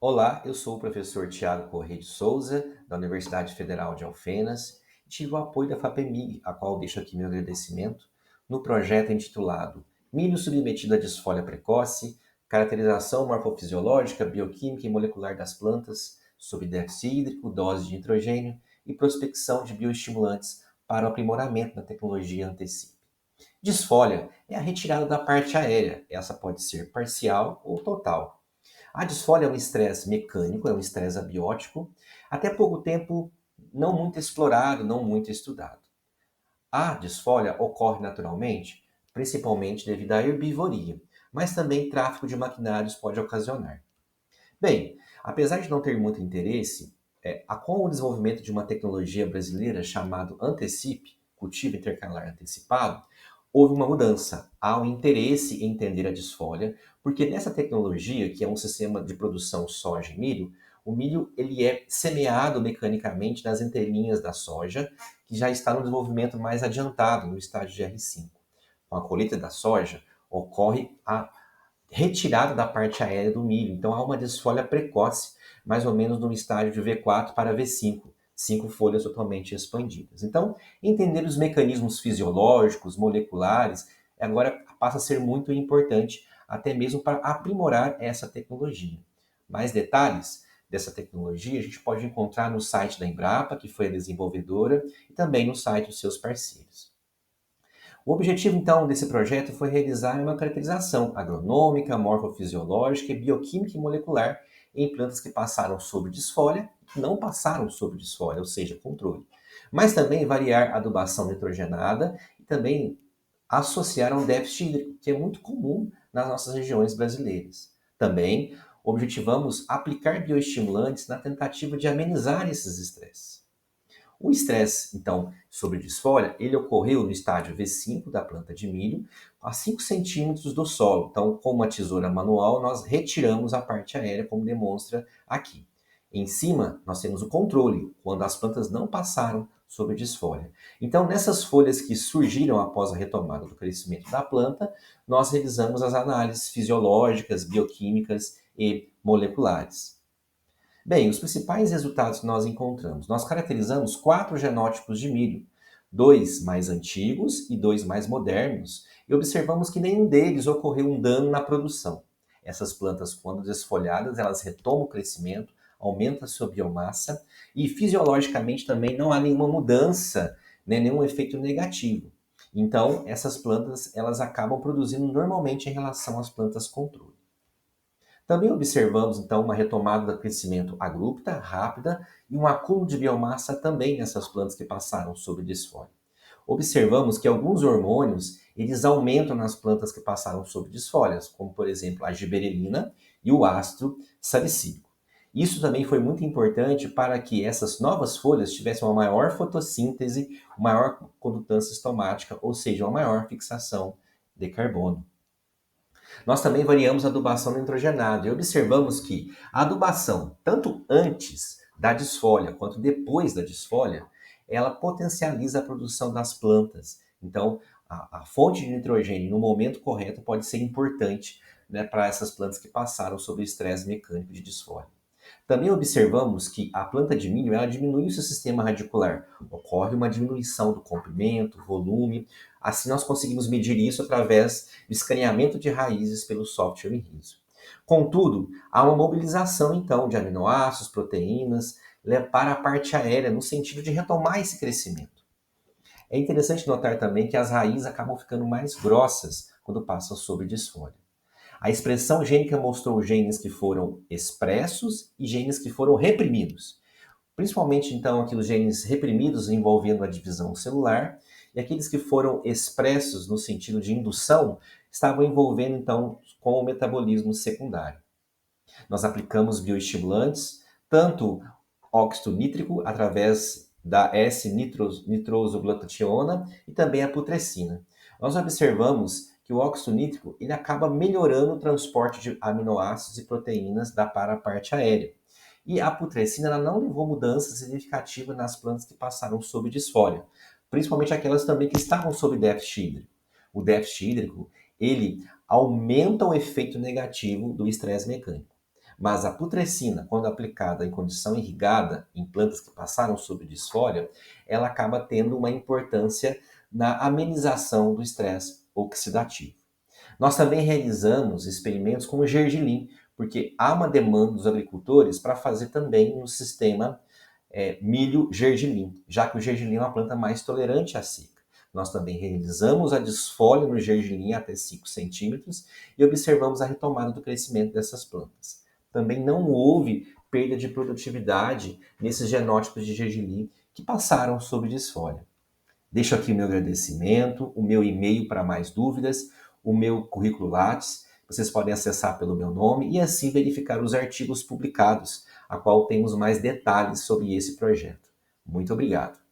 Olá, eu sou o professor Tiago Corrêa de Souza, da Universidade Federal de Alfenas, e tive o apoio da FAPEMIG, a qual deixo aqui meu agradecimento, no projeto intitulado Milho submetido à desfolha precoce, caracterização morfofisiológica, bioquímica e molecular das plantas, sob déficit hídrico, dose de nitrogênio e prospecção de bioestimulantes para o aprimoramento da tecnologia Antecip. Desfolha é a retirada da parte aérea, essa pode ser parcial ou total. A disfolia é um estresse mecânico, é um estresse abiótico, até pouco tempo não muito explorado, não muito estudado. A disfolia ocorre naturalmente, principalmente devido à herbivoria, mas também tráfico de maquinários pode ocasionar. Bem, apesar de não ter muito interesse, com o desenvolvimento de uma tecnologia brasileira chamada Antecip, cultivo intercalar antecipado, houve uma mudança. Há um interesse em entender a desfolha, porque nessa tecnologia, que é um sistema de produção soja e milho, o milho ele é semeado mecanicamente nas entrelinhas da soja, que já está no desenvolvimento mais adiantado, no estágio de R5. Com a colheita da soja, ocorre a retirada da parte aérea do milho. Então há uma desfolha precoce, mais ou menos no estágio de V4 para V5, 5 folhas totalmente expandidas. Então, entender os mecanismos fisiológicos, moleculares, agora passa a ser muito importante, até mesmo para aprimorar essa tecnologia. Mais detalhes dessa tecnologia a gente pode encontrar no site da Embrapa, que foi a desenvolvedora, e também no site dos seus parceiros. O objetivo, então, desse projeto foi realizar uma caracterização agronômica, morfofisiológica, bioquímica e molecular em plantas que passaram sob desfolha e que não passaram sob desfolha, ou seja, controle. Mas também variar a adubação nitrogenada e também associar a um déficit hídrico, que é muito comum nas nossas regiões brasileiras. Também objetivamos aplicar bioestimulantes na tentativa de amenizar esses estresses. O estresse, então, sobre desfolha, ele ocorreu no estágio V5 da planta de milho, a 5 centímetros do solo. Então, com uma tesoura manual, nós retiramos a parte aérea, como demonstra aqui. Em cima, nós temos o controle, quando as plantas não passaram sobre desfolha. Então, nessas folhas que surgiram após a retomada do crescimento da planta, nós realizamos as análises fisiológicas, bioquímicas e moleculares. Bem, os principais resultados que nós encontramos. Nós caracterizamos 4 genótipos de milho, 2 mais antigos e 2 mais modernos, e observamos que nenhum deles ocorreu um dano na produção. Essas plantas, quando desfolhadas, elas retomam o crescimento, aumenta a sua biomassa e fisiologicamente também não há nenhuma mudança, né, nenhum efeito negativo. Então, essas plantas elas acabam produzindo normalmente em relação às plantas controle. Também observamos, então, uma retomada do crescimento abrupta, rápida, e um acúmulo de biomassa também nessas plantas que passaram sob desfolhe. Observamos que alguns hormônios, eles aumentam nas plantas que passaram sob desfolhas, como, por exemplo, a giberelina e o ácido salicílico. Isso também foi muito importante para que essas novas folhas tivessem uma maior fotossíntese, uma maior condutância estomática, ou seja, uma maior fixação de carbono. Nós também variamos a adubação nitrogenada e observamos que a adubação, tanto antes da desfolha quanto depois da desfolha, ela potencializa a produção das plantas. Então, a fonte de nitrogênio no momento correto pode ser importante, né, para essas plantas que passaram sob o estresse mecânico de desfolha. Também observamos que a planta de milho ela diminui o seu sistema radicular. Ocorre uma diminuição do comprimento, volume. Assim, nós conseguimos medir isso através do escaneamento de raízes pelo software RISO. Contudo, há uma mobilização, então, de aminoácidos, proteínas, para a parte aérea, no sentido de retomar esse crescimento. É interessante notar também que as raízes acabam ficando mais grossas quando passam sobre desfolha. A expressão gênica mostrou genes que foram expressos e genes que foram reprimidos. Principalmente, então, aqueles genes reprimidos envolvendo a divisão celular e aqueles que foram expressos no sentido de indução estavam envolvendo, então, com o metabolismo secundário. Nós aplicamos bioestimulantes, tanto óxido nítrico, através da S-nitrosoglutationa e também a putrescina. Nós observamos que o óxido nítrico ele acaba melhorando o transporte de aminoácidos e proteínas para a parte aérea. E a putrescina ela não levou mudança significativa nas plantas que passaram sob desfolha, principalmente aquelas também que estavam sob déficit hídrico. O déficit hídrico ele aumenta o efeito negativo do estresse mecânico. Mas a putrescina, quando aplicada em condição irrigada em plantas que passaram sob desfolha, ela acaba tendo uma importância na amenização do estresse oxidativo. Nós também realizamos experimentos com o gergelim, porque há uma demanda dos agricultores para fazer também no sistema milho-gergelim, já que o gergelim é uma planta mais tolerante à seca. Nós também realizamos a desfolha no gergelim até 5 centímetros e observamos a retomada do crescimento dessas plantas. Também não houve perda de produtividade nesses genótipos de gergelim que passaram sob desfolha. Deixo aqui o meu agradecimento, o meu e-mail para mais dúvidas, o meu currículo Lattes. Vocês podem acessar pelo meu nome e assim verificar os artigos publicados, a qual temos mais detalhes sobre esse projeto. Muito obrigado.